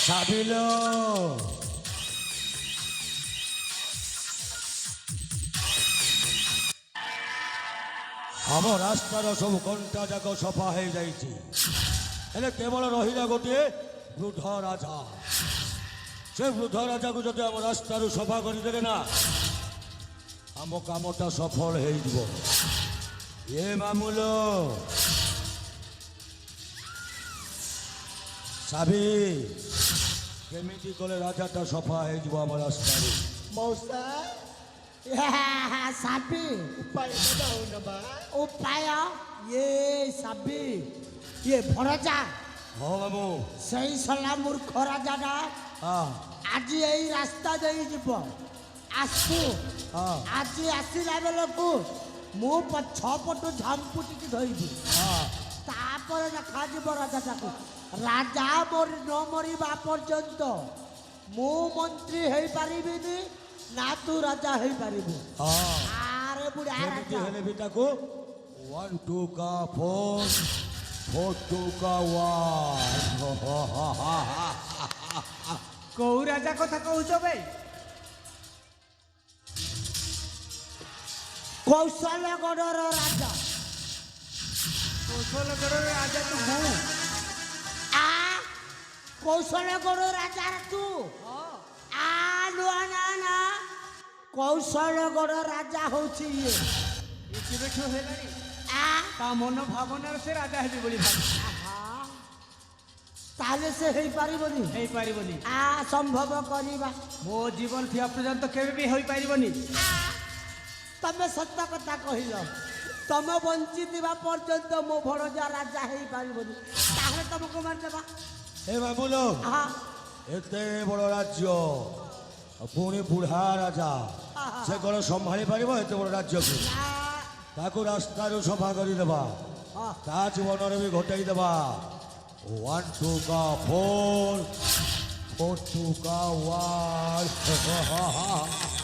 সাবিল ଆମ ରାସ୍ତାର ସବୁ କଣ୍ଟା ଯାକ ସଫା ହେଇଯାଇଛି ହେଲେ କେବଳ ରହିଲା ଗୋଟିଏ ବୃଦ୍ଧ ରାଜା ସେ ବୃଦ୍ଧ ରାଜାକୁ ଯଦି ଆମ ରାସ୍ତାରୁ ସଫା କରିଦେଲେ ନା ଆମ କାମଟା ସଫଳ ହେଇଯିବ ଏ ମାମୁଲ ସାବି କେମିତି କଲେ ରାଜାଟା ସଫା ହେଇଯିବ ଆମ ରାସ୍ତାରେ ମଉସା ସାବି ଉପାୟ ନବା ଉପାୟ ଇଏ ସାବି ଇଏ ଭରଜା ହଁ ମାମୁ ସେଇ ସଲା ମୂର୍ଖ ରାଜାଟା ହଁ ଆଜି ଏଇ ରାସ୍ତା ଦେଇ ଯିବ ଆସୁ ହଁ ଆଜି ଆସିଲା ବେଳକୁ ମୁଁ ଛ ପଟୁ ଝାମ୍ପୁଟିକି ଧରିବି ହଁ ତାପରେ ଦେଖାଯିବ ରାଜାଟାକୁ ରାଜା ନ ମରିବା ପର୍ଯ୍ୟନ୍ତ ମୁଁ ମନ୍ତ୍ରୀ ହେଇପାରିବିନି ନା ତୁ ରାଜା ହେଇପାରିବୁ ହଁ ଆରେ ବୁଢା ଯେମିତି ରାଜା ହେଲେ ବି ତାକୁ 1 2 का 4 4 2 का 1 କୋଉ ରାଜା କଥା କହୁଛ ବେ କୌଶଲଗଡ଼ର ରାଜା କୌଶଲଗଡ଼ର ରାଜା ତୁ ମୁଁ ଆ କୌଶଲଗଡ଼ ରାଜା ତୁ ଆ ନୁଆ ନା ନା କୌଶଲଗଡ଼ ରାଜା ହଉଛି ଇଏ ଏ କେବେଠୁ ହେଲାଣି ଆ ତା ମନ ଭାବନାରେ ସେ ରାଜା ହେବି ବୋଲି ଭାବି ଆହା, ତାହେଲେ ସେ ହେଇପାରିବନି ହେଇପାରିବନି ଆ ସମ୍ଭବ କରିବା ମୋ ଜୀବନ ଥିବା ପର୍ଯ୍ୟନ୍ତ କେବେ ବି ହୋଇପାରିବନି ତମେ ସତ କଥା କହିଲ ତମେ ବଞ୍ଚିଥିବା ପର୍ଯ୍ୟନ୍ତ ମୋ ଭଣଜା ରାଜା ହେଇପାରିବନି ତାହେଲେ ତମକୁ ମାରିଦେବା ଏ ମାମୁଲ ଆହା ଏତେ ବଡ଼ ରାଜ୍ୟ ପୁଣି ବୁଢ଼ା ରାଜା ସେ କ'ଣ ସମ୍ଭାଳି ପାରିବ ଏତେ ବଡ଼ ରାଜ୍ୟକୁ ତାକୁ ରାସ୍ତାରୁ ସଫା କରିଦେବା ତା ଜୀବନରେ ବି ଘଟାଇ ଦେବା 1 2 का 4 4 2 का 1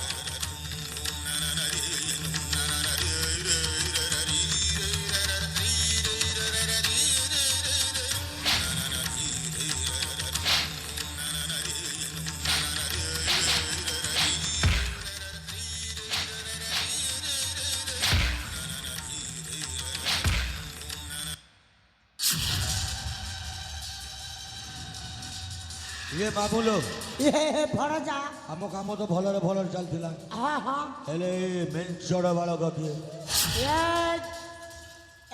ଇଏ ମାମୁଲ ଏ ଭଣଜା ଆମ କାମ ତ ଭଲରେ ଭଲରେ ଚାଲିଥିଲା ହଁ ହଁ ହେଲେ ମେଞ୍ଚଡ଼ ବାଳକ କିଏ ଏ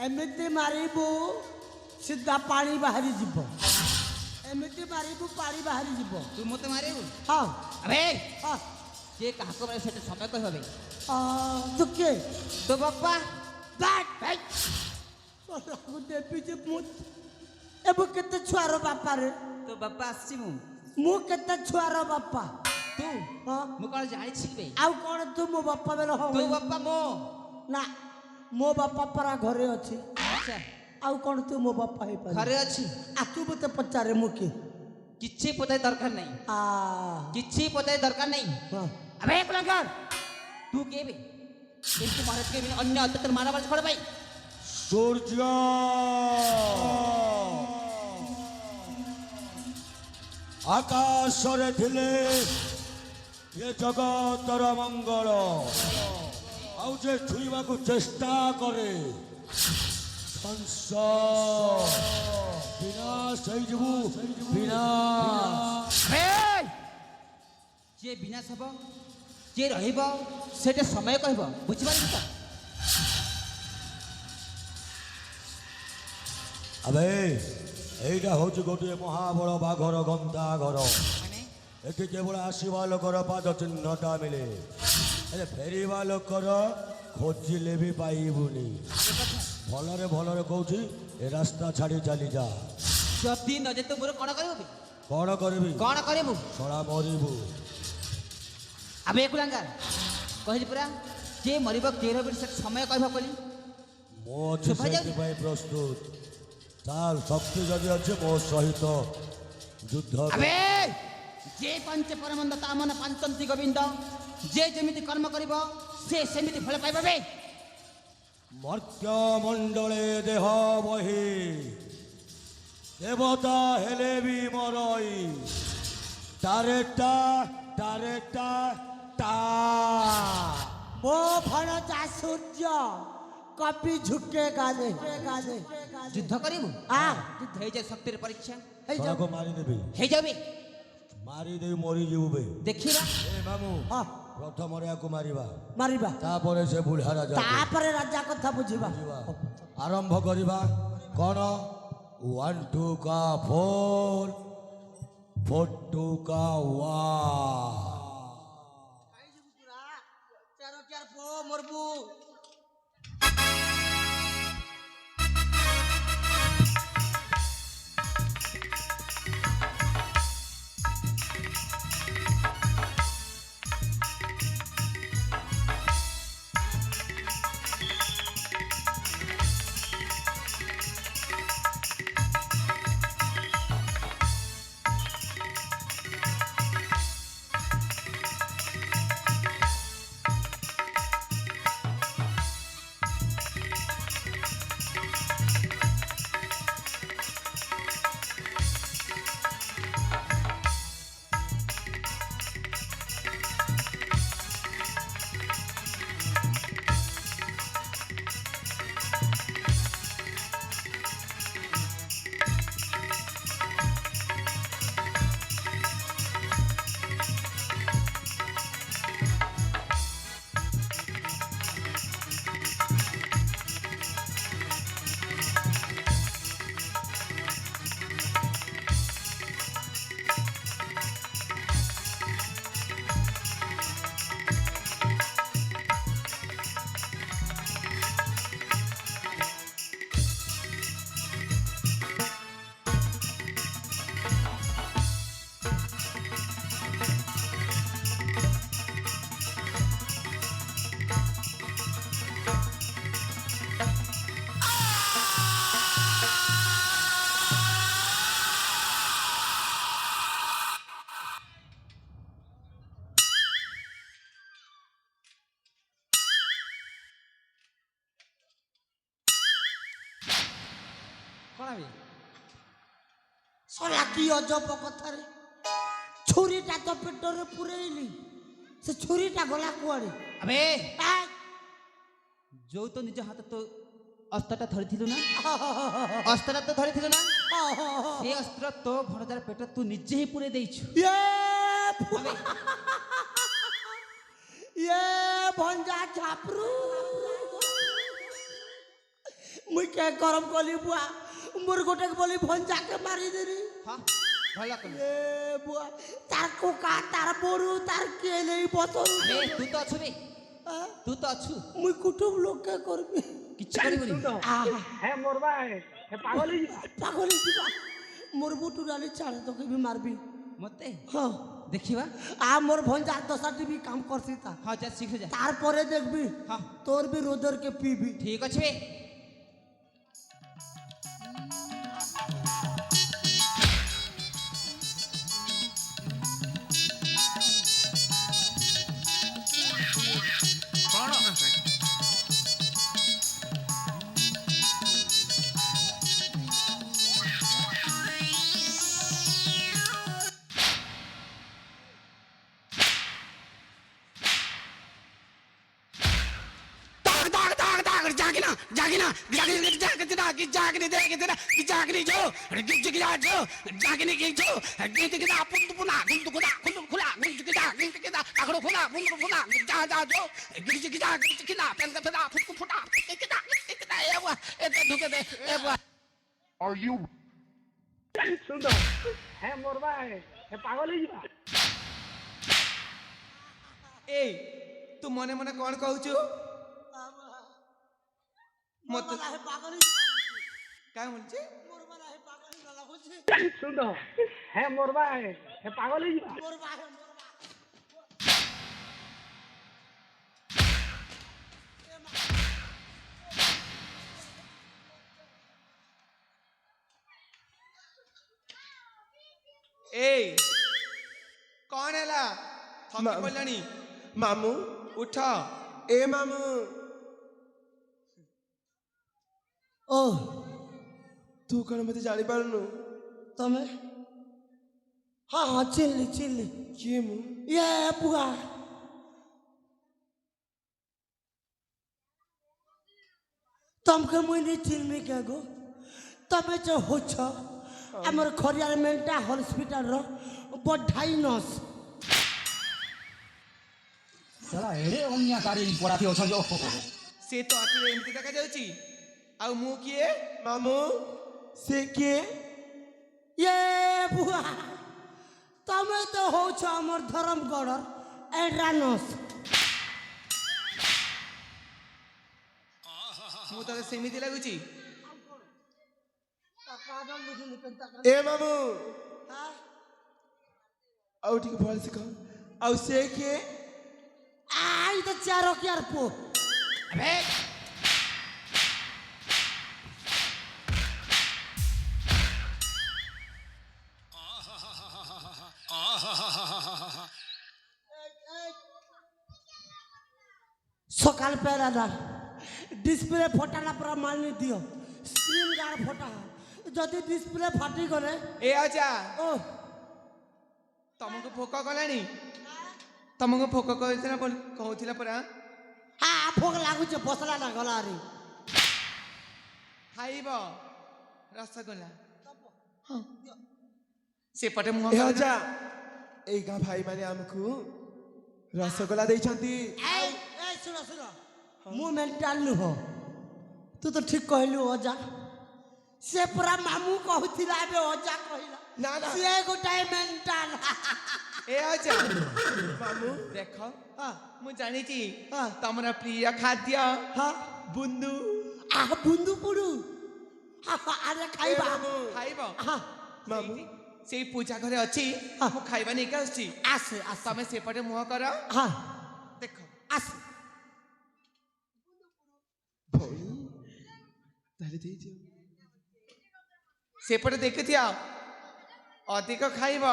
ଏମିତି ମାରିବୁ ସିଧା ପାଣି ବାହାରି ଯିବ ଏମିତି ମାରିବୁ ପାଣି ବାହାରି ଯିବ ତୁ ମତେ ମାରିବୁ ହଁ ଆବେ ହଁ କିଏ କାହାକୁ ମାରିବ ସେଟା ସମୟ କହିବ ବେ ତୁ କିଏ ତୋ ବାପା ଦେବି ଯେ ମୁଁ ଏବେ କେତେ ଛୁଆର ବାପାରେ ତୋ ବାପା ଆସିଛି ମୁଁ କେତେ ଛୁଆର ବାପା ତୁ ହଁ ମୁଁ କଣ ଜାଣିଛି ବେ ଆଉ କଣ ତୁ ମୋ ବାପା ବେଳ ତୋ ହଉ ବାପା ମୋ ନା ମୋ ବାପା ପରା ଘରେ ଅଛି ଆଚ୍ଛା ଆଉ କଣ ତୁ ମୋ ବାପା ହେଇପାରିବୁ ଘରେ ଅଛି ତୁ ମତେ ପଚାରେ ମୁଁ କିଏ କିଛି ପଚାରି ଦରକାର ନାହିଁ କିଛି ପଚାରି ଦରକାର ନାହିଁ ହଁ ଆବେ କୁଲଙ୍ଗର ତୁ କିଏ ବେ ଏମିତି ମହାରାଜ କେ ଅନ୍ୟ ଅତ୍ୟାଚାର ମାରାମାରି ଛଡ଼ ଭାଇ ସୂର୍ଯ୍ୟ ଆକାଶରେ ଥିଲେ ଏ ଜଗତର ମଙ୍ଗଳ ଆଉ ଯେ ଛୁଇଁବାକୁ ଚେଷ୍ଟା କରେ ବିନାଶ ହେଇଯିବୁ ବିନାଶ ଯିଏ ବିନାଶ ହବ ଯିଏ ରହିବ ସେଟା ସମୟ କହିବ ବୁଝିପାରିବୁ ତ ଆବେ ଏଇଟା ହଉଛି ଗୋଟିଏ ମହାବଳ ବାଘର ଗନ୍ତା ଘର ମାନେ ଏଠି କେବଳ ଆସିବା ଲୋକର ପାଦ ଚିହ୍ନଟା ମିଳେ ହେଲେ ଫେରିବା ଲୋକର ଖୋଜିଲେ ବି ପାଇବୁନି ଭଲରେ ଭଲରେ କହୁଛି ଏ ରାସ୍ତା ଛାଡ଼ି ଚାଲିଯା ଯଦି ନ ଯେତେ ମୋର କଣ କରିବୁ ବେ କ'ଣ କରିବି କଣ କରିବୁ ଶଳା ମରିବୁ ଆବେ କୁଲଙ୍ଗର କହିଲି ପୁରା ଯିଏ ମରିବ କିଏ ରହିବ ସେଟା ସମୟ କହିବ ବୋଲି ମୁଁ ଅଛି ସେଥିପାଇଁ ପ୍ରସ୍ତୁତ ଚାଲ ଶକ୍ତି ଯଦି ଅଛି ମୋ ସହିତ ଯୁଦ୍ଧ ଆବେ ଯେ ପଞ୍ଚ ପରମନ୍ଦ ତା ମନ ପାଞ୍ଚନ୍ତି ଗୋବିନ୍ଦ ଯେ ଯେମିତି କର୍ମ କରିବ ସେ ସେମିତି ଫଳ ପାଇବ ବେ ମର୍ତ୍ୟ ମଣ୍ଡଳେ ଦେହ ବହି ଦେବତା ହେଲେ ବି ମରଇ डायरेक्टा डायरेक्टा टा वो भणजा सूर्य कभी झुकेगा नहीं যুদ্ধ করিবু हाँ যুদ্ধ হয়ে যায় শক্তির পরীক্ষা हे जा को मारी देबी হয়ে যাবে मारी देबी मरी जीवबे ଦେଖିବା ए मामू हाँ प्रथम को मारिबा मारिबा तापरे से बुढ़ा राजा तापरे राजा कथा बुझिबा आरंभ करिबा कोन 1 2 का 4 4 2 का 1 मरबू କଣ হবে সলা কি অজব কথা রে ছুরিটা তো পেটরে পুরেইলি সে ছুরিটা গলা কুয়াড়ে আবে ଯୋଉ ତ ନିଜ ହାତ ତ ଅସ୍ତ୍ରଟା ଧରିଥିଲୁ ନା ଅସ୍ତ୍ରଟା ତ ଧରିଥିଲୁ ନା ସେ ଅସ୍ତ୍ର ତୋ ଭଣଜାର ପେଟ ତୁ ନିଜେ ହିଁ ପୁରେଇ ଦେଇଛୁ ଆବେ ये भंजा झापरू मुई के करम कली बुआ मोर गोटे बोली भंजा के मारी देरी ହଁ ଭଲ କଲୁ ए बुआ तार कोका तार बोरू तार के नहीं बतरू ଆବେ ତୁ ତ ଅଛୁ ବେ ତୁ ତ ଅଛୁ मुई कुटुम लोग के करबी କିଛି କରିବୁନି হ্যাঁ মরবা হে পাগল হয়ে যাবা पागल दिबा मोर बुटू डाली छाड़े तो के भी मारबी ମତେ हां ଦେଖିବା आ मोर भंजा दसाटी भी काम करसी ता ହଁ ଯା ଶୀଘ୍ର ଯା तार परे देखबी हाँ तोर भी रोदर के पीबी ଠିକ ଅଛି ବେ जागना जागना जागने जागना कि जागने देखना कि जागने जो गिज गिजा जो जागने की जो गिज गिजा पुंद पुना गुंद खुला गुंज गिजा गिज गिजा अगड़ो खुला गुंद खुला जा जा जो गिज गिजा गिज गिला पेन का फटा फुट फुटा किदा किदा ए वा ए ढुके दे ए वा Are you সুন্দর হ্যাঁ মরবা হে পাগল হয়ে যাবা এই তু মনে মনে কোন কହୁଛୁ মত मोर है पागल কাই বলছি मोर वाला है पागल वाला बुझे সুন্দর হ্যাঁ মরবা হে পাগল হয়ে যাবা मोर बा है এই কোন ହେଲା ଥକି ପଡ଼ିଲାଣି ମାମୁଁ ଉଠ ଏ ମାମୁଁ ओ ତୁ କଣ ମତେ ଜାଣିପାରୁନୁ तमे ହଁ ହଁ ଚିଲ୍ଲି ଚିଲ୍ଲି କିଏ ମୁଁ ଇଏ ବୁଆ ତମକେ ମୁଇଁ ନି ଚିଲ୍ମି କେ ଗো ତମେ ଯେ ହଉଛ ଆମର ଖରିଆର ମେଣ୍ଟାଲ ହସ୍ପିଟାଲର ବଢାଇ ନର୍ସ ଚଲା ଏଡେ ଅନ୍ୟାକାରୀ ପରାଧୀ ଅଛନ୍ତି ସେ ତ ଆଖିରେ ଏମିତି ଦେଖାଯାଉଛି ଆଉ ମୁଁ କିଏ ମାମୁଁ ସେ କିଏ ଇଏ ବୁଆ ତମେ ତ ହଉଛ ଆମର ଧରମଗଡ଼ର ଏଡ୍ରା ନର୍ସ ମୁଁ ତତେ ସେମିତି ଲାଗୁଛି ଏ ମାମୁଁ ଆଉ ଟିକେ ଭଲସେ କହ ଆଉ ସେ କିଏ ଆଇ ତ ଚାର କିଆର ପୁଅ সকাল পেরাদা ডিসপ্লে ফটালা পুরা মানি দিও স্ক্রিন গার্ড ফটা যদি ডিসপ্লে ফাটি গলে ଏ ଅଜା ও ତମକୁ ଭୋକ କଲାଣି ତମକୁ ଭୋକ କହୁଥିଲା ପରା হা ভোগ লাগুছে বসলা না গলারে ଖାଇବ ରସଗୋଲା ସେପଟେ ମୁହଁ ଏ କରିଦେ। ଅଜା ଏଇ ଗାଁ ଭାଇମାନେ ଆମକୁ ରସଗୋଲା ଦେଇଛନ୍ତି এই এই শুনো শুনো মু মেন্টাল নুহ তু তো ঠিক কহিলু অজা সে পুরা মামু কহুছিলা এবে অজা কহিলা না না সে গোটাই মেন্টাল ଏ ଅଜା ମାମୁଁ ଦେଖ হ্যাঁ ମୁଁ ଜାଣିଛି ହଁ। ତମର ପ୍ରିୟ ଖାଦ୍ୟ হ্যাঁ ବୁନ୍ଦୁ আহ বুন্দু পুড়ু আরে ଏ খাইবা ମାମୁଁ ଖାଇବ হ্যাঁ ମାମୁଁ ସେଇ ପୂଜା ଘରେ ଅଛି ହଁ। ମୁଁ ଖାଇବା ନେଇକି ଆସୁଛି আসে আসে ତମେ ସେପଟେ ମୁହଁ କର হ্যাঁ ଦେଖ আসে ଭଉଣୀ ତାହେଲେ ଦେଇଦିଅ ସେପଟେ ଦେଖିଥିବ ଅଧିକ ଖାଇବ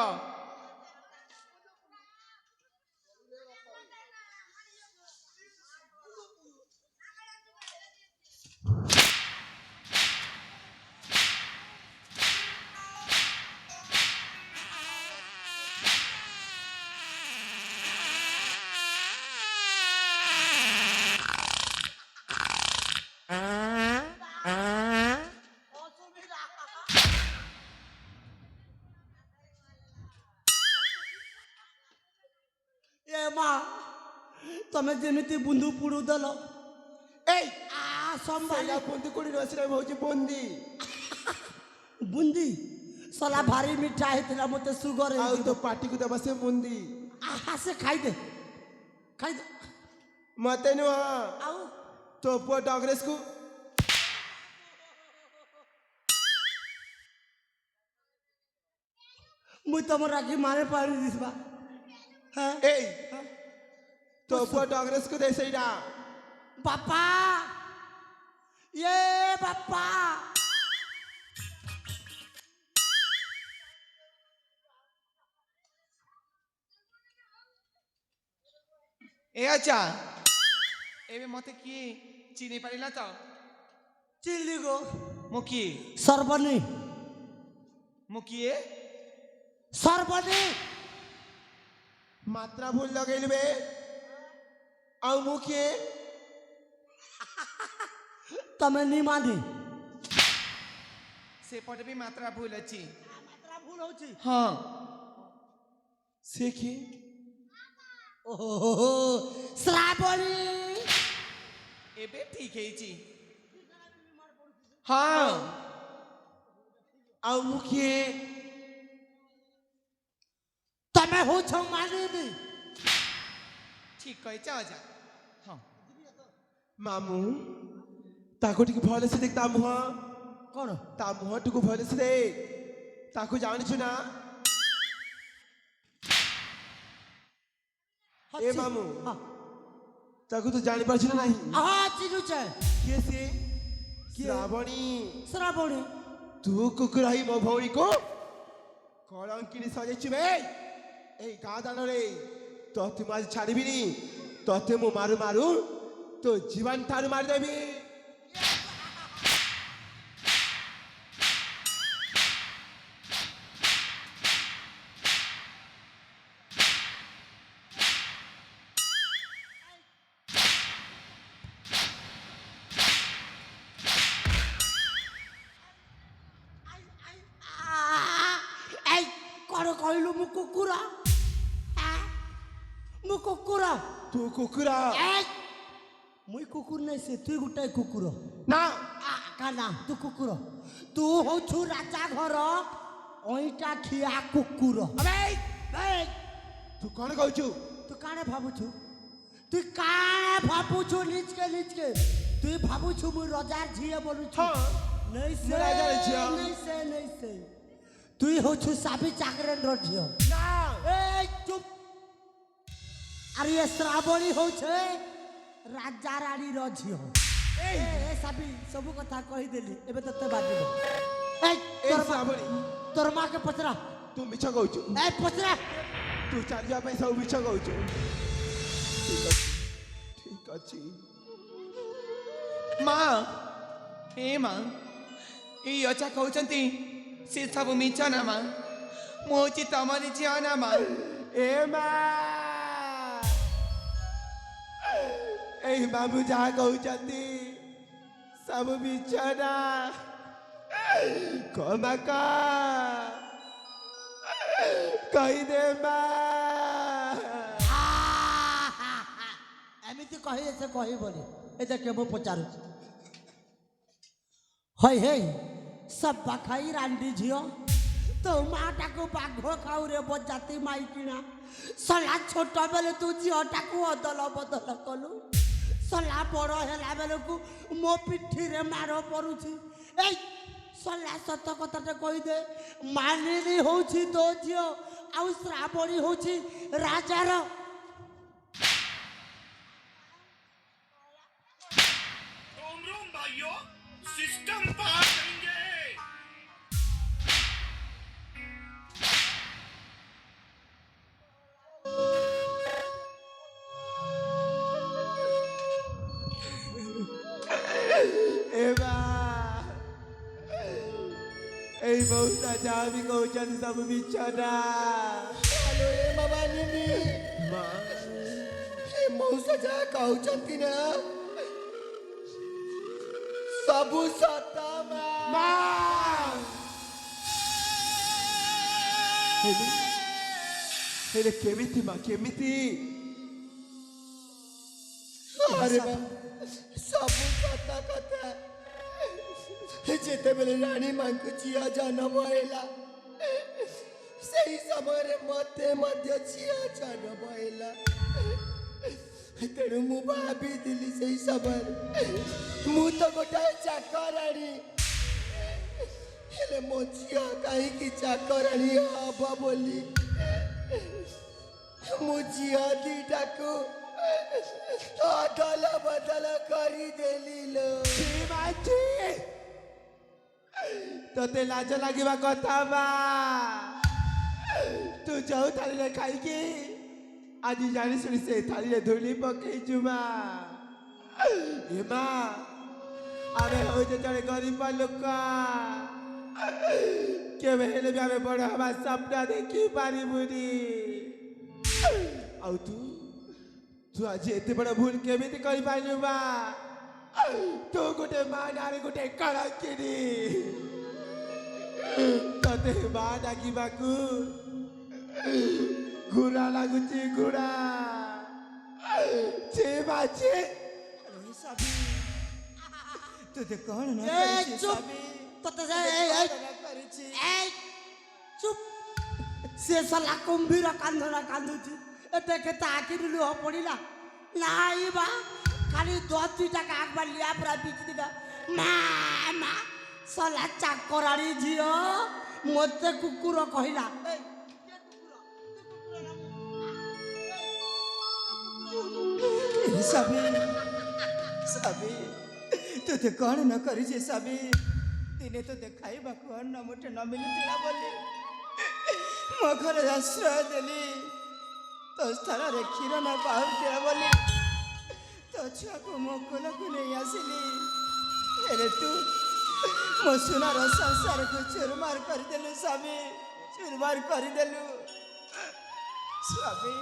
এ মা তুমি যেমিতি বুন্দু পুড়ু দেল এই আ সম্ভালি ସେଇଟା ବୁନ୍ଦି କୋଡ଼ି ନୁହଁ ସେଟା ହଉଛି ବୁନ୍ଦି ବୁନ୍ଦି ସଲା ଭାରି ମିଠା ହେଇଥିଲା ମତେ ସୁଗର ଆଉ ତୋ ପାଟିକୁ ଦେବ ସେ ବୁନ୍ଦି ଆହା ସେ ଖାଇଦେ ଖାଇଦେ ମତେ ନୁହଁ ଆଉ ତୋ ପୁଅ ଡଗ୍ରେସକୁ ମୁଇଁ ତମର ରାଗି ମାରେ ପାଣି ଦିସବା হ্যাঁ ଏଇ ତୋ ପୁଅ ଡଗ୍ରେସକୁ ଦେ ସେଇଟା বাপা ইয়ে বাপা ଏ ଅଜା ଏବେ ମତେ କିଏ ଚିହ୍ନି ପାରିଲା ତ চিল্লি গো ମୁଁ କିଏ সর্বনি ମୁଁ କିଏ সর্বনি ମାତ୍ରା ଭୁଲ ଲଗେଇଲୁ ବେ ଆଉ ମୁଁ କିଏ তুমি নিমানি ସେପଟେ ବି ମାତ୍ରା ଭୁଲ ଅଛି মাত্রা ভুল হচ্ছে ହଁ ସେ କିଏ ওহো শ্রাবণী ଏବେ ଠିକ ହେଇଛି ହଁ ଆଉ ମୁଁ କିଏ তুমি হচ্ছ মানিনি ଠିକ କହିଛ ଅଜା ହଁ ମାମୁଁ ତାକୁ ଟିକେ ଭଲସେ ଦେଖ ତା ମୁହଁ কোন ତା ମୁହଁଟିକୁ ଭଲସେ ଦେଖ ତାକୁ ଜାଣିଛୁ ନା ଏ ମାମୁଁ ତାକୁ ତୁ ଜାଣିପାରୁଛୁ ନା ନାହିଁ আহা চিনুছে କିଏ ସିଏ ଶ୍ରାବଣୀ শ্রাবণী ତୁ କୁକୁର ହେଇ ମୋ ଭଉଣୀକୁ କଳଙ୍କିଣି ସଜେଇଛୁ ବେ ଏଇ ଗାଁ ଦାଣ୍ଡରେ ତତେ ମୁଁ ଆଜି ଛାଡ଼ିବିନି ତତେ ମୁଁ ମାରୁ ମାରୁ ତୋ ଜୀବନ ଠାରୁ ମାରିଦେବି କ'ଣ କହିଲୁ ମୁଁ କୁକୁର ମୁଁ କୁକୁର ତୁ କୁକୁର ମୁଇଁ କୁକୁର ନାଇଁ ସେ ତୁଇ ଗୋଟାଏ କୁକୁର ନା କାନା ତୁ କୁକୁର ତୁ ହଉଛୁ ରାଜା ଘର ଅଇଁଟା ଖିଆ କୁକୁର ତୁ କ'ଣ କହୁଛୁ ତୁ କାଣା ଭାବୁଛୁ তুই কাঁ ভাবুছু নিজকে নিজকে তুই ভাবুছু মুই রজার ঝিয়ে বলুছু নেই সে রাজার ঝিও। নেই সে তুই হচ্ছু সাবি চাকরেন্দ্র ঝিও না এই চুপ আর এ শ্রাবণী হচ্ছে রাজা রানীর ঝিও এ সাবি সবু কথা কহিদেলি এবে তোতে বাজিব এই এই তোর শ্রাবণী। তোর মাকে পচরা ତୁ ମିଛ କହୁଛୁ এই ପଚରା ତୁ ଚାଲିଯିବା ପାଇଁ ସବୁ ମିଛ କହୁଛୁ ଠିକ ଅଛି ମା ଏ ମା ଏଇ ଅଜା କହୁଛନ୍ତି ସେ ସବୁ ମିଛ ନା ମା ମୁଁ ହଉଛି ତମରି ଝିଅ ନା ମା ଏ ମା ଏଇ ମାମୁଁ ଯାହା କହୁଛନ୍ତି ସବୁ ମିଛ ନା କମା କହିଦେ ମା ଏମିତି କହିଲେ ସେ କହିବନି ଏ ଦେଖେ ମୁଁ ପଚାରୁଛି ହଇ ହେଇ ସବା ଖାଇ ରାଣ୍ଡି ଝିଅ ତୋ ମାଟାକୁ ବାଘ ଖାଉରେ ବଜାତି ମାଇକିଣା ସଲା ଛୋଟ ବେଳେ ତୁ ଝିଅଟାକୁ ଅଦଲ ବଦଲ କଲୁ ସଲା ବଡ଼ ହେଲା ବେଳକୁ ମୋ ପିଠିରେ ମାଡ଼ ପଡୁଛି ଏଇ ସଲା ସତ କଥାଟେ କହିଦେ ମାନିନୀ ହଉଛି ତୋ ଝିଅ ଆଉ ଶ୍ରାବଣୀ ହଉଛି ରାଜାର सिस्टम पार करेंगे ଏ ମା ଏଇ ମଉସା ଯାହା ବି କହୁଛନ୍ତି ସବୁ ମିଛ ନା ହ୍ୟାଲୋ ଏ ମାନିନୀ ମା ଏ ମଉସା ଯାହା କହୁଛନ୍ତି ନା ସବୁ ସତ ମା ହେଲେ କେମିତି ମା କେମିତି ଆରେ ବା ସବୁ ସତ କଥା ଯେତେବେଳେ ରାଣୀ ମାଙ୍କୁ ଝିଅ ଜନ୍ମ ହେଲା ସେଇ ସମୟରେ ମତେ ମଧ୍ୟ ଝିଅ ଜନ୍ମ ହେଲା ତେଣୁ ମୁଁ ଭାବିଥିଲି ସେଇ ସମୟରେ ମୁଁ ତ ଗୋଟାଏ ଚାକରାଣୀ ହେଲେ ମୋ ଝିଅ କାହିଁକି ଚାକରାଣୀ ହବ ବୋଲି ମୁଁ ଝିଅ ଦିଟାକୁ ଅଦଲ ବଦଲ କରିଦେଲି ଲୋ ମାଝି ତତେ ଲାଜ ଲାଗିବା କଥା ମା ତୁ ଯୋଉ ଥାଳିରେ ଖାଇକି ଆଜି ଜାଣି ଶୁଣି ସେ ଥାଳିରେ ଧୂଳି ପକେଇଛୁ ମା ଏ ମା ଆମେ ହଉଛେ ଜଣେ ଗରିବ ଲୋକ କେବେ ହେଲେ ବି ଆମେ ବଡ଼ ହବା ସ୍ୱପ୍ନ ଦେଖି ପାରିବୁନି ଆଉ ତୁ ଆଜି ଏତେ ବଡ଼ ଭୁଲ କେମିତି କରିପାରିଲୁ ମା ତୁ ଗୋଟେ ମା ନାଁରେ ଗୋଟେ କଳଙ୍କିଣୀ ତତେ ମା ଡାକିବାକୁ ଘୁରା ଲାଗୁଛି ଘୁରା ମାଛି ତୋତେ କ'ଣ ନ ଏ କରିଛି ଚୁପ ସ୍ୱାମୀ? ତତେ କରିଛି ଚୁପ ସେ ସଲା କୁମ୍ଭୀର କାନ୍ଦଣା କାନ୍ଦୁଛି ଏତେ କେତେ ଆଖିରୁ ଲୁହ ପଡ଼ିଲା ନାଇଁ ବା ଖାଲି ଦତିଟା କାକବା লিয়া ପୁରା ବିକି ଦିକା ମା ମା ସଲା ଚାକରାଣୀ ଝିଅ ମତେ କୁକୁର କହିଲା ସ୍ୱାମୀ ସ୍ୱାମୀ ତୋତେ କ'ଣ ନ କରିଛି ସ୍ୱାମୀ ଦିନେ ତୋତେ ଖାଇବାକୁ ଅନ୍ନ ମୁଠେ ନ ମିଳୁଥିଲା ବୋଲି ମୋ ଘରେ ଆଶ୍ରୟ ଦେଲି ତୋ ସ୍ଥାନରେ କ୍ଷୀର ନ ପାଉଥିଲା ବୋଲି ତୋ ଛୁଆକୁ ମୋ କୋଲକୁ ନେଇ ଆସିଲି ହେଲେ ତୁ ମୋ ସୁନାର ସଂସାରକୁ ଚୁରମାର କରିଦେଲୁ ସ୍ୱାମୀ ଚୁରମାର କରିଦେଲୁ ସ୍ୱାମୀ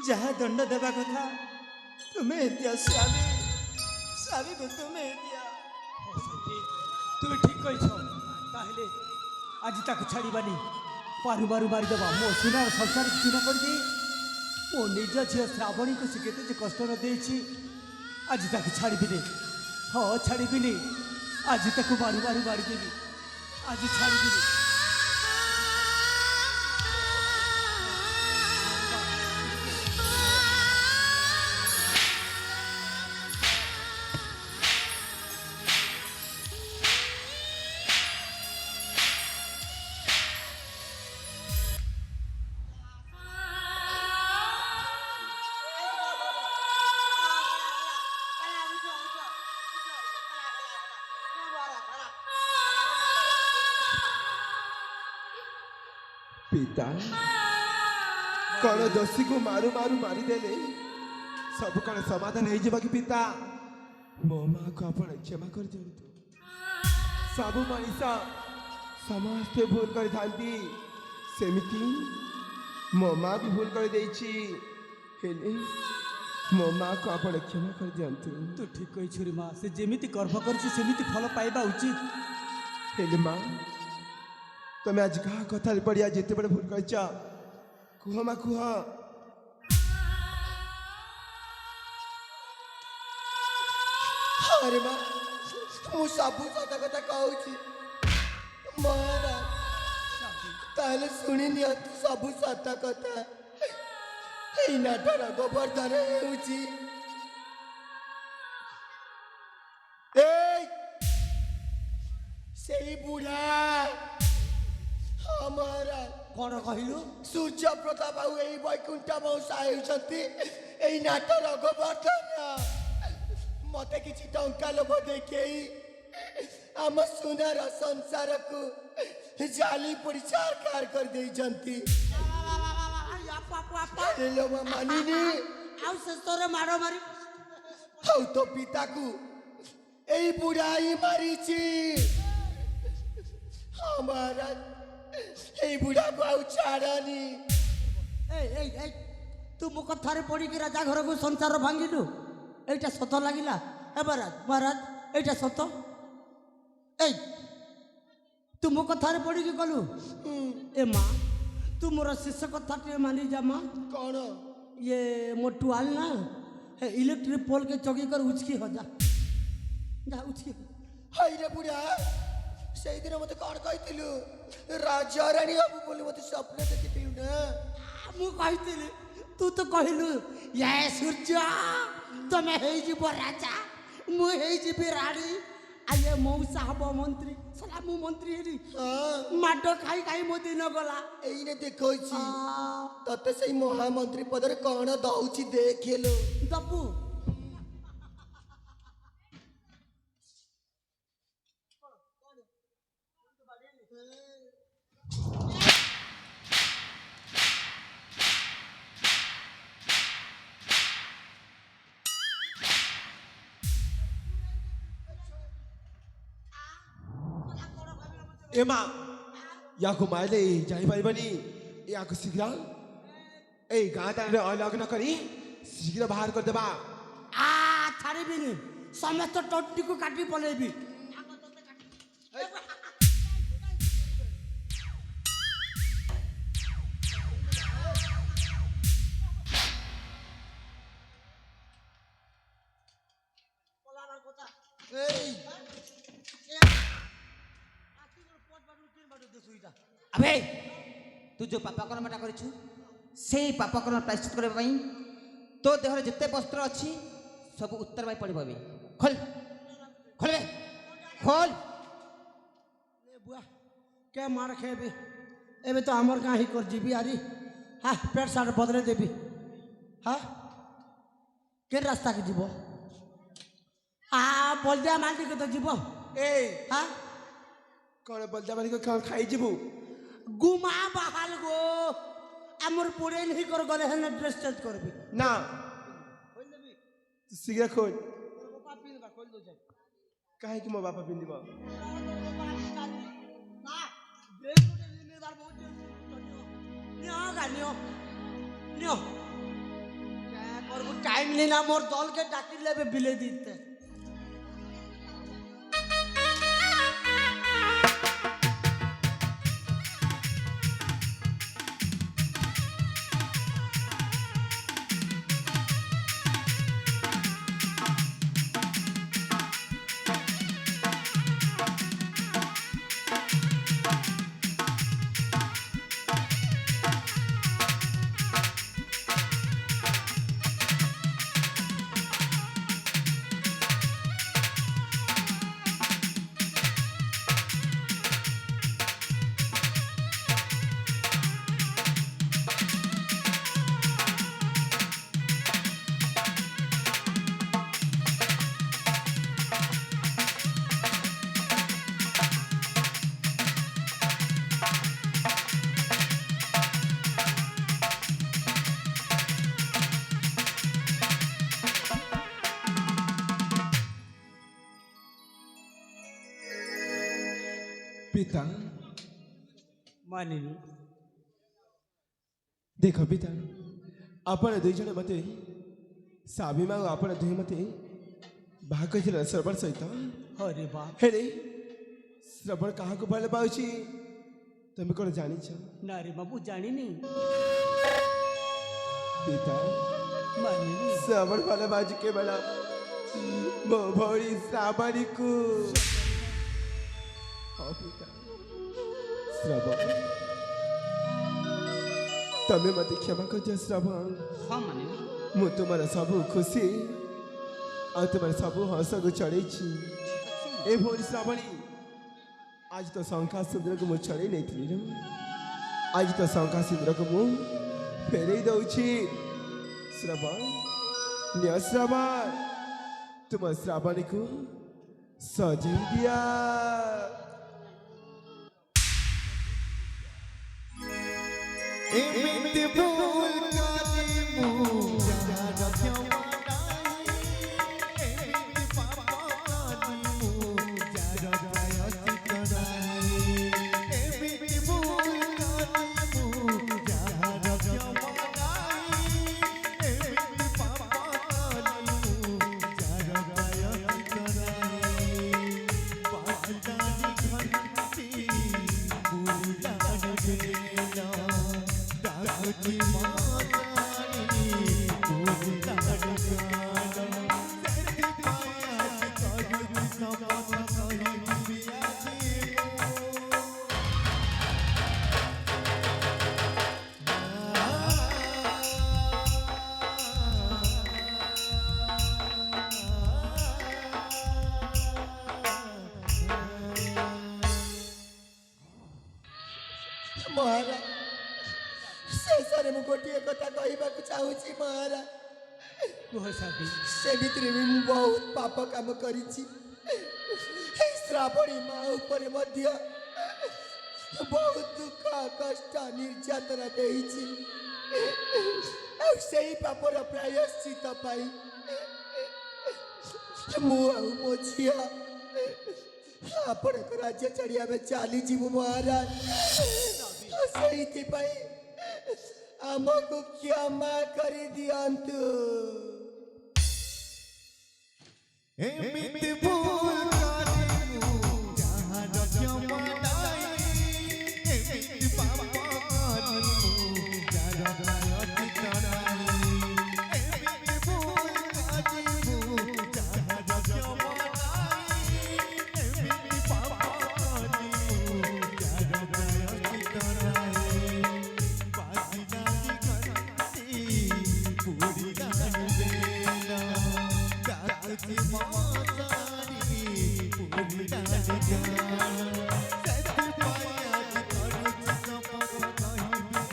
ଯାହା ଦଣ୍ଡ ଦେବା କଥା ତୁମେ ଦିଅ ସ୍ୱାମୀ ସ୍ୱାମୀକୁ ତୁମେ ଦିଅ তুমি ঠিক কইছ তাহলে আজ তাকে ছাড়িবানি ବାରୁ ବାରୁ ମାରିଦେବା ମୋ ସୁନାର ସଂସାର ଚୂନ କରିଦିଏ ମୋ ନିଜ ଝିଅ ଶ୍ରାବଣୀକୁ ସେ କେତେ ଯେ କଷ୍ଟ ନ ଦେଇଛି ଆଜି ତାକୁ ଛାଡ଼ିବିନି ହଁ ଛାଡ଼ିବିନି ଆଜି ତାକୁ ବାରୁ ବାରୁ ମାରିଦେବି ଆଜି ଛାଡ଼ିବିନି ପିତା କଣ ଦୋଷୀକୁ ମାରୁ ମାରୁ ମାରିଦେଲେ ସବୁ କଣ ସମାଧାନ ହେଇଯିବ କି ପିତା? ମୋ ମାକୁ ଆପଣ କ୍ଷମା କରିଦିଅନ୍ତୁ। ସବୁ ମଣିଷ ସମସ୍ତେ ଭୁଲ କରିଥାନ୍ତି, ସେମିତି ମୋ ମା ବି ଭୁଲ କରିଦେଇଛି, ହେଲେ ମୋ ମାକୁ ଆପଣ କ୍ଷମା କରିଦିଅନ୍ତୁ। ତୁ ଠିକ କହିଛୁ ରେ ମା ସେ ଯେମିତି କର୍ମ କରିଛି ସେମିତି ଫଳ ପାଇବା ଉଚିତ ହେଲେ ମା ତମେ ଆଜି କାହା କଥାରେ ପଡ଼ିଆ ଯେତେବେଳେ ଭୁଲ କରିଛ କୁହ ମା କୁହ। ଆରେ ମା ମୁଁ ସବୁ ସତ କଥା କହୁଛି ମହାରାଜ, ତାହେଲେ ଶୁଣି ନିଅନ୍ତୁ ସବୁ ସତ କଥା। ଏଇ ନାଟର ଗୋବର୍ଦ୍ଧନ ହେଉଛି ସେଇ ବୁଢ଼ା ମହାରାଜ। କଣ କହିଲୁ? ସୂର୍ଯ୍ୟ ପ୍ରତାପ ଆଉ ଏଇ ବୈକୁଣ୍ଠ ମଉସା ହେଉଛନ୍ତି ଏଇ ନାଟର ଗୋବର୍ଦ୍ଧନ। ମତେ କିଛି ଟଙ୍କା ଲୋଭ ଦେଖେଇ ଆମ ସୁନାର ସଂସାରକୁ ଜାଲି ପୋଡ଼ି ଛାରଖାର କରିଦେଇଛନ୍ତି। ମାନିନି ଆଉ ଶେଷରେ ମାଡ଼ ମାରି ଆଉ ତୋ ପିତାକୁ ଏଇ ବୁଢ଼ା ହିଁ ମାରିଛି। ମହାରାଜ ଏଇ ବୁଢ଼ାକୁ ଆଉ ଛାଡ଼ନି। ତୁ ମୋ କଥାରେ ପଡ଼ିକି ରାଜା ଘରକୁ ସଂସାର ଭାଙ୍ଗିଲୁ, এইটা সত লাগিলা? মহারাজ মহারাজ এইটা সত? এই তু মো কথারে পড়িকি গলু? এ মা তু মোর শেষ কথাটি মানি যা মা। কଣ? ইয়ে মো টুয়াল না ইলেকট্রিক পোল কে চকি কর উচকি हो जा যা উচকি। হাইরে বুড়া সেইদিন মতে কଣ কইতিলু রাজা রানী হবু বলি মতে স্বপ্ন দেখিতিলু না? মু কইতিলি তু তো কহিলু ইয়ে সূর্য তুমি ହେଇଯିବ ରାଜା ମୁଁ ହେଇଯିବି ରାଣୀ ଆଏ ମଉସା ହବ ମନ୍ତ୍ରୀ। ସଲା ମୁଁ ମନ୍ତ୍ରୀ ହେଲି ମାଡ଼ ଖାଇ ଖାଇ ମୋ ଦିନ ଗଲା। এইনে দেখছি ততে সেই মহামন্ত্রী পদরে কଣ দউছি দেখিলো ଦବୁ ଏ ମା ୟାକୁ ମାରିଲେ ଜାଣିପାରିବନି, ୟାକୁ ଶୀଘ୍ର ଏଇ ଗାଁ ଦାଣ୍ଡରେ ଅଲଗ୍ନ କରି ଶୀଘ୍ର ବାହାର କରିଦେବା। ଛାଡ଼ିବିନି, ସମସ୍ତ ଟଟିକୁ କାଟି ପଲେଇବି। আবে তু যে পাপকর্মটা করেছু সেই পাপকর্ম প্রায়শ্চিত করা পাই তো দেহরে যেতে বস্ত্র ଅଛି ସବୁ ଉତ୍ତର ପାଇ ପଡ଼ିବ। ଏବେ ଖୋଲ ଖୋଲ ବେ ଖୋଲ। বুয়া কে মার খেয়ে এবে তো আমার গাঁ হি কর যাবি আরি হ্যাঁ প্যান্ট শার্ট বদলে দেবি। হ্যাঁ কে রাস্তা কে যাব? বলদিয়া মালিক তো যাব। এই হ্যাঁ କଣ ବଲଦା ମାଲିକ କଣ ଖାଇଯିବୁ? গুমা বাহাল গো আমার পড়ে নেই কর গলে হেন ড্রেস চেঞ্জ করবি না ଶୀଘ୍ର ଖୋଲ। କାହିଁକି ମୋ ବାପା ପିନ୍ଧିବ? টাইম নেই না মোর দলকে ডাকি লেবে বিলে দিতে। ପିତା ମାନିନି ଦେଖ ପିତା ଆପଣ ଦୁଇ ଜଣ ମୋତେ ସ୍ୱାମୀ ମା ଆପଣ ଦୁଇ ମୋତେ ବାହା କରିଥିଲେ ଶ୍ରବଣ ସହିତ ହରେ ବା ହେଲେ ଶ୍ରବଣ କାହାକୁ ଭଲ ପାଉଛି ତମେ କ'ଣ ଜାଣିଛ ନା ରେ ବାବୁ ଜାଣିନି ପିତା ମାନିନି ଶ୍ରବଣ ଭଲ ପାଉଛି କେବଳ ମୋ ଭଉଣୀ ଶ୍ରାବଣୀକୁ ହଁ ପିତା ଶ୍ରବଣ ତମେ ମୋତେ କ୍ଷମା କରିଛ ଶ୍ରବଣ ହଁ ମାନିନି ମୁଁ ତୁମର ସବୁ ଖୁସି ଆଉ ତୁମର ସବୁ ହସକୁ ଚଢ଼େଇଛି ଏ ଭଉଣୀ ଶ୍ରାବଣୀ ଆଜି ତ ଶଙ୍ଖା ସିନ୍ଦୁରକୁ ମୁଁ ଛଡ଼େଇ ନେଇଥିଲି ରେ ଆଜି ତ ଶଙ୍ଖା ସିନ୍ଦୁରକୁ ମୁଁ ଫେରେଇ ଦଉଛି ଶ୍ରାବଣ ନିଅ ଶ୍ରାବଣ ତୁମ ଶ୍ରାବଣୀକୁ ସଜେଇ ଦିଆ ଏମିତି ଭୁଲ କରି ମୁଁ ଯାହାର କ୍ଷମା ନାହିଁ ଏମିତି ପାପ କରି ମୁଁ ଯାହାର ପ୍ରାୟଶ୍ଚିତ ନାହିଁ ଏମିତି ଭୁଲ କରି ମୁଁ ଯାହାର କ୍ଷମା ନାହିଁ ଏମିତି ପାପ କରି ମୁଁ ଯାହାର ପ୍ରାୟଶ୍ଚିତ ନାହିଁ ପାଟାଳି ଘଣ୍ଟି ବୁଲାଣି ବେଲା ডাকটি মাতানি বুলাড় গান সেতি পায়াস করি সবাত করি বিয়াজি ମହାରାଜ ଶେଷରେ ମୁଁ ଗୋଟିଏ କଥା କହିବାକୁ ଚାହୁଁଛି ମହାରାଜ କୁହ ସାବି ସେ ଭିତରେ ବି ମୁଁ ବହୁତ ପାପ କାମ କରିଛି ଏହି ଶ୍ରାବଣୀ ମା ଉପରେ ମଧ୍ୟ ବହୁତ ଦୁଃଖ କଷ୍ଟ ନିର୍ଯାତନା ଦେଇଛି ଆଉ ସେଇ ପାପର ପ୍ରାୟଶ୍ଚିତ ପାଇଁ ମୁଁ ଆଉ ମୋ ଝିଅ ଆପଣଙ୍କ ରାଜ୍ୟ ଛାଡ଼ି ଆମେ ଚାଲିଯିବୁ ମହାରାଜ ସେଇଥିପାଇଁ ଆମକୁ କ୍ଷମା କରିଦିଅନ୍ତୁ ଏମିତି ଭୁଲ କରି ମୁଁ ଯାହାର କ୍ଷମା ନାହିଁ ଏମିତି ପାପ କରି ମୁଁ ଯାହାର ପ୍ରାୟଶ୍ଚିତ ନାହିଁ ଏମିତି ଭୁଲ କରି ମୁଁ ଯାହାର କ୍ଷମା ନାହିଁ ଏମିତି ପାପ କରି ମୁଁ ଯାହାର ପ୍ରାୟଶ୍ଚିତ ନାହିଁ ବାଜିଲାଣି ଘଣ୍ଟି ବୁଡ଼ିଲାଣି ବେଲା ডাকটি মাতানি বুলাড় গান সেতি পায়াস করি সবাত করি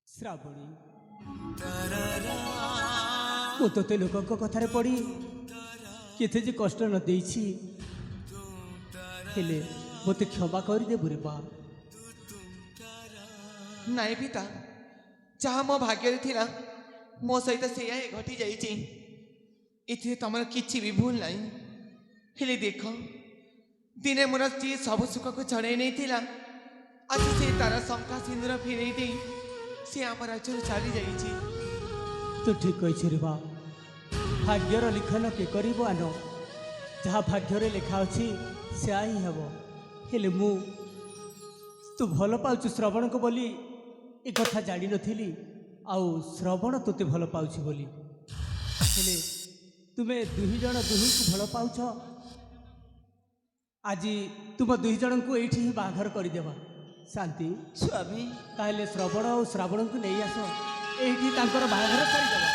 ଶ୍ରାବଣୀ ମୁଁ ତୋତେ ଲୋକଙ୍କ କଥାରେ ପଡ଼ି କେତେ ଯେ କଷ୍ଟ ନ ଦେଇଛି ହେଲେ ମୋତେ କ୍ଷମା କରିଦେବୁ ରେ ବା ନାଇଁ ପିତା ଯାହା ମୋ ଭାଗ୍ୟରେ ଥିଲା ମୋ ସହିତ ସେଇଆ ଘଟି ଯାଇଛି ଏଥିରେ ତମର କିଛି ବି ଭୁଲ ନାହିଁ ହେଲେ ଦେଖ ଦିନେ ମୋର ଯିଏ ସବୁ ସୁଖକୁ ଛଡ଼େଇ ନେଇଥିଲା ଆଜି ସେ ତାର ଶଙ୍ଖା ସିନ୍ଦୁର ଫେରେଇ ଦେଇ ସେ ଆମ ରାଜ୍ୟରୁ ଚାଲି ଯାଇଛି ତୁ ଠିକ୍ କହିଛୁ ରେ ବା ଭାଗ୍ୟର ଲିଖନ କିଏ କରିବ ଆନ ଯାହା ଭାଗ୍ୟରେ ଲେଖା ଅଛି ସେୟା ହିଁ ହେବ ହେଲେ ମୁଁ ତୁ ଭଲ ପାଉଛୁ ଶ୍ରବଣକୁ ବୋଲି ଏ କଥା ଜାଣିନଥିଲି ଆଉ ଶ୍ରବଣ ତୋତେ ଭଲ ପାଉଛି ବୋଲି ହେଲେ ତୁମେ ଦୁହିଁ ଜଣ ଦୁହିଁକୁ ଭଲ ପାଉଛ ଆଜି ତୁମ ଦୁଇ ଜଣଙ୍କୁ ଏଇଠି ହିଁ ବାହାଘର କରିଦେବା ଶାନ୍ତି ସ୍ୱାମୀ ତାହେଲେ ଶ୍ରବଣ ଆଉ ଶ୍ରାବଣଙ୍କୁ ନେଇ ଆସ ଏଇଠି ତାଙ୍କର ବାହାଘର କରିଦେବା